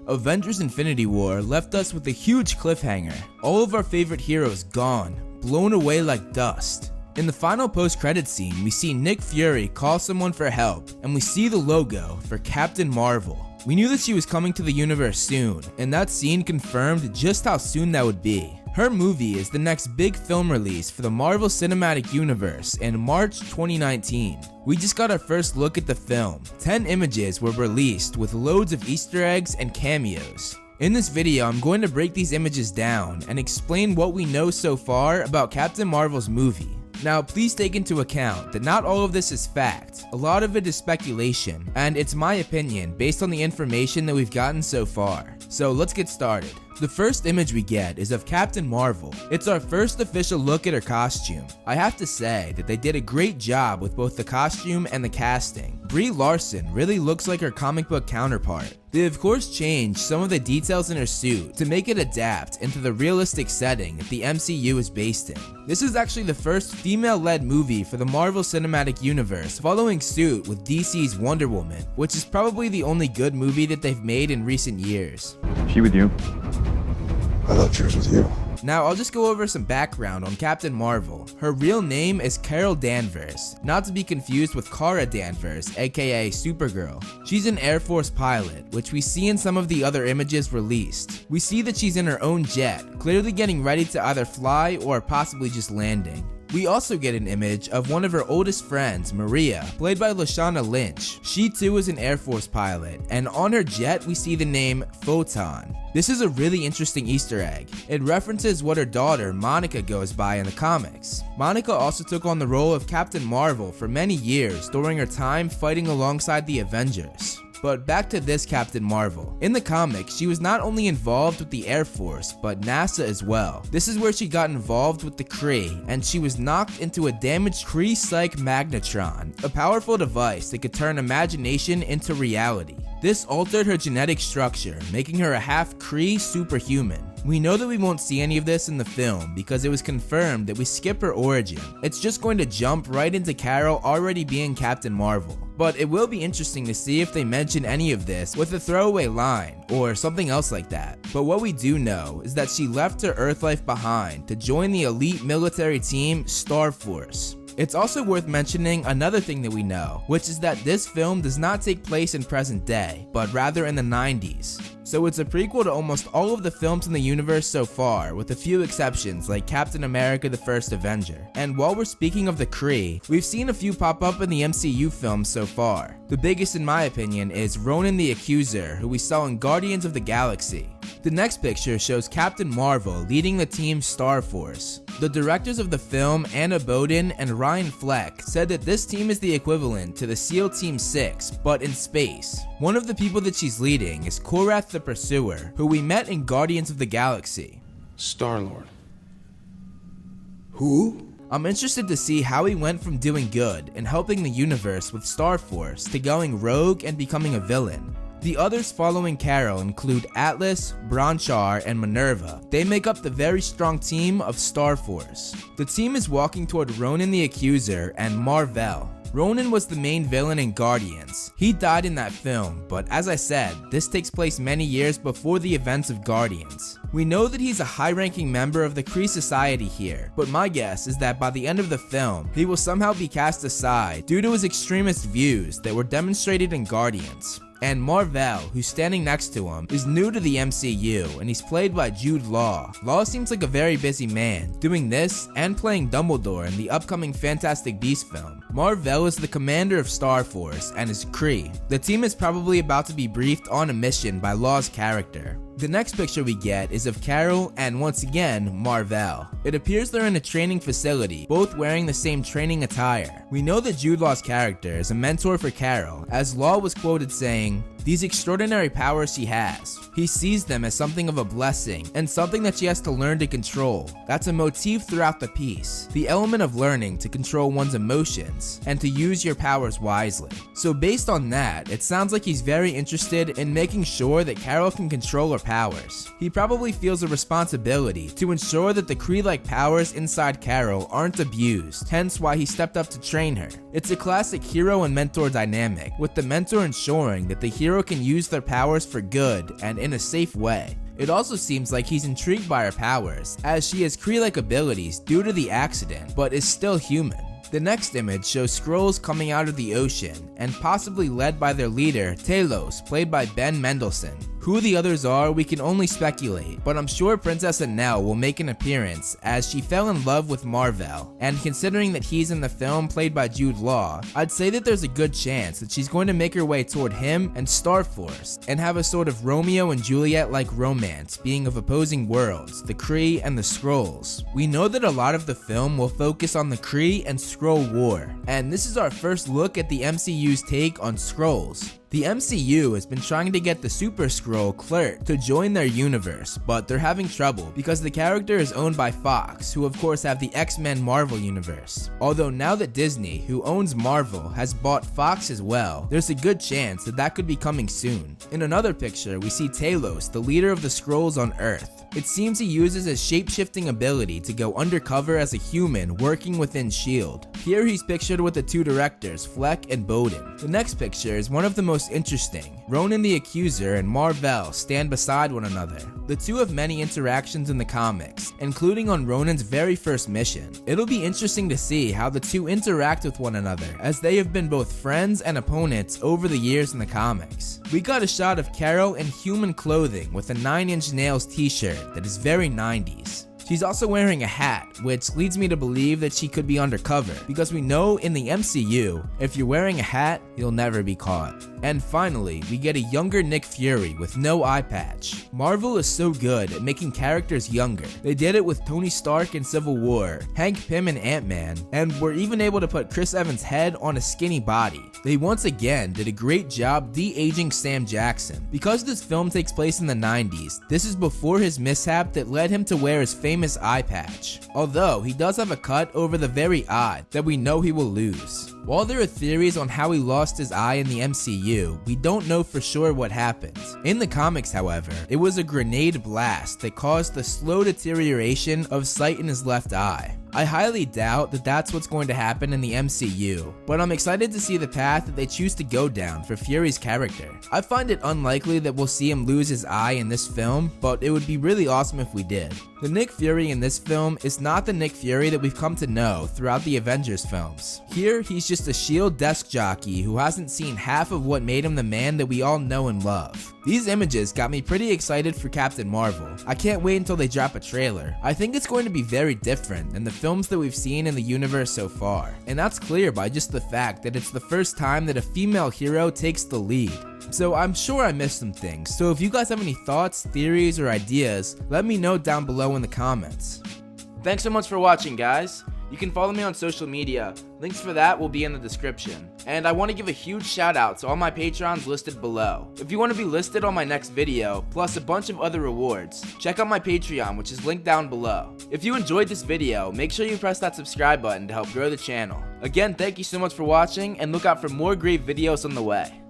Avengers Infinity War left us with a huge cliffhanger. All of our favorite heroes gone, blown away like dust. In the final post-credits scene, we see Nick Fury call someone for help, and we see the logo for Captain Marvel. We knew that she was coming to the universe soon, and that scene confirmed just how soon that would be. Her movie is the next big film release for the Marvel Cinematic Universe in March 2019. We just got our first look at the film. 10 images were released with loads of Easter eggs and cameos. In this video, I'm going to break these images down and explain what we know so far about Captain Marvel's movie. Now, please take into account that not all of this is fact. A lot of it is speculation, and it's my opinion based on the information that we've gotten so far. So let's get started. The first image we get is of Captain Marvel. It's our first official look at her costume. I have to say that they did a great job with both the costume and the casting. Brie Larson really looks like her comic book counterpart. They of course changed some of the details in her suit to make it adapt into the realistic setting that the MCU is based in. This is actually the first female-led movie for the Marvel Cinematic Universe, following suit with DC's Wonder Woman, which is probably the only good movie that they've made in recent years. She with you? I thought she was with you. Now, I'll just go over some background on Captain Marvel. Her real name is Carol Danvers, not to be confused with Kara Danvers, aka Supergirl. She's an Air Force pilot, which we see in some of the other images released. We see that she's in her own jet, clearly getting ready to either fly or possibly just landing. We also get an image of one of her oldest friends, Maria, played by Lashana Lynch. She too is an Air Force pilot, and on her jet we see the name Photon. This is a really interesting Easter egg. It references what her daughter, Monica, goes by in the comics. Monica also took on the role of Captain Marvel for many years during her time fighting alongside the Avengers. But back to this Captain Marvel. In the comics, she was not only involved with the Air Force, but NASA as well. This is where she got involved with the Kree, and she was knocked into a damaged Kree-psych magnetron, a powerful device that could turn imagination into reality. This altered her genetic structure, making her a half-Kree superhuman. We know that we won't see any of this in the film because it was confirmed that we skip her origin. It's just going to jump right into Carol already being Captain Marvel. But it will be interesting to see if they mention any of this with a throwaway line or something else like that. But what we do know is that she left her Earth life behind to join the elite military team Star Force. It's also worth mentioning another thing that we know, which is that this film does not take place in present day, but rather in the 90s. So it's a prequel to almost all of the films in the universe so far, with a few exceptions like Captain America: The First Avenger. And while we're speaking of the Kree, we've seen a few pop up in the MCU films so far. The biggest in my opinion is Ronan the Accuser, who we saw in Guardians of the Galaxy. The next picture shows Captain Marvel leading the team Star Force. The directors of the film, Anna Boden and Ryan Fleck, said that this team is the equivalent to the SEAL Team 6, but in space. One of the people that she's leading is Korath the Pursuer, who we met in Guardians of the Galaxy. Star-Lord. Who? I'm interested to see how he went from doing good and helping the universe with Star Force to going rogue and becoming a villain. The others following Carol include Atlas, Bronchar, and Minerva. They make up the very strong team of Star Force. The team is walking toward Ronan the Accuser and Mar-Vell. Ronan was the main villain in Guardians. He died in that film, but as I said, this takes place many years before the events of Guardians. We know that he's a high-ranking member of the Kree Society here, but my guess is that by the end of the film, he will somehow be cast aside due to his extremist views that were demonstrated in Guardians. And Mar-Vell, who's standing next to him, is new to the MCU, and he's played by Jude Law. Law seems like a very busy man, doing this and playing Dumbledore in the upcoming Fantastic Beasts film. Mar-Vell is the commander of Star Force and is Kree. The team is probably about to be briefed on a mission by Law's character. The next picture we get is of Carol and once again, Mar-Vell. It appears they're in a training facility, both wearing the same training attire. We know that Jude Law's character is a mentor for Carol, as Law was quoted saying, "These extraordinary powers she has, he sees them as something of a blessing and something that she has to learn to control." That's a motif throughout the piece, the element of learning to control one's emotions and to use your powers wisely. So based on that, it sounds like he's very interested in making sure that Carol can control her powers. He probably feels a responsibility to ensure that the Kree-like powers inside Carol aren't abused, hence why he stepped up to train her. It's a classic hero and mentor dynamic, with the mentor ensuring that the hero hero can use their powers for good and in a safe way. It also seems like he's intrigued by her powers, as she has Kree-like abilities due to the accident, but is still human. The next image shows Skrulls coming out of the ocean, and possibly led by their leader, Talos, played by Ben Mendelsohn. Who the others are, we can only speculate, but I'm sure Princess Annelle will make an appearance as she fell in love with Mar-Vell, and considering that he's in the film played by Jude Law, I'd say that there's a good chance that she's going to make her way toward him and Starforce, and have a sort of Romeo and Juliet-like romance being of opposing worlds, the Kree and the Skrulls. We know that a lot of the film will focus on the Kree and Skrull War, and this is our first look at the MCU's take on Skrulls. The MCU has been trying to get the Super Skrull Clerk to join their universe, but they're having trouble because the character is owned by Fox, who of course have the X-Men Marvel universe. Although now that Disney, who owns Marvel, has bought Fox as well, there's a good chance that that could be coming soon. In another picture, we see Talos, the leader of the Skrulls on Earth. It seems he uses his shape-shifting ability to go undercover as a human working within S.H.I.E.L.D. Here he's pictured with the two directors, Fleck and Bowden. The next picture is one of the most interesting. Ronan the Accuser and Mar-Vell stand beside one another. The two have many interactions in the comics, including on Ronan's very first mission. It'll be interesting to see how the two interact with one another, as they have been both friends and opponents over the years in the comics. We got a shot of Carol in human clothing with a 9 Inch Nails t-shirt that is very 90s. She's also wearing a hat, which leads me to believe that she could be undercover, because we know in the MCU, if you're wearing a hat, you'll never be caught. And finally, we get a younger Nick Fury with no eye patch. Marvel is so good at making characters younger. They did it with Tony Stark in Civil War, Hank Pym in Ant-Man, and were even able to put Chris Evans' head on a skinny body. They once again did a great job de-aging Sam Jackson. Because this film takes place in the 90s, this is before his mishap that led him to wear his famous eye patch. Although, he does have a cut over the very eye that we know he will lose. While there are theories on how he lost his eye in the MCU, we don't know for sure what happened. In the comics, however, it was a grenade blast that caused the slow deterioration of sight in his left eye. I highly doubt that that's what's going to happen in the MCU, but I'm excited to see the path that they choose to go down for Fury's character. I find it unlikely that we'll see him lose his eye in this film, but it would be really awesome if we did. The Nick Fury in this film is not the Nick Fury that we've come to know throughout the Avengers films. Here, he's just a S.H.I.E.L.D. desk jockey who hasn't seen half of what made him the man that we all know and love. These images got me pretty excited for Captain Marvel. I can't wait until they drop a trailer. I think it's going to be very different than the films that we've seen in the universe so far. And that's clear by just the fact that it's the first time that a female hero takes the lead. So I'm sure I missed some things, so if you guys have any thoughts, theories, or ideas, let me know down below in the comments. Thanks so much for watching, guys. You can follow me on social media. Links for that will be in the description. And I want to give a huge shout out to all my Patrons listed below. If you want to be listed on my next video, plus a bunch of other rewards, check out my Patreon, which is linked down below. If you enjoyed this video, make sure you press that subscribe button to help grow the channel. Again, thank you so much for watching, and look out for more great videos on the way.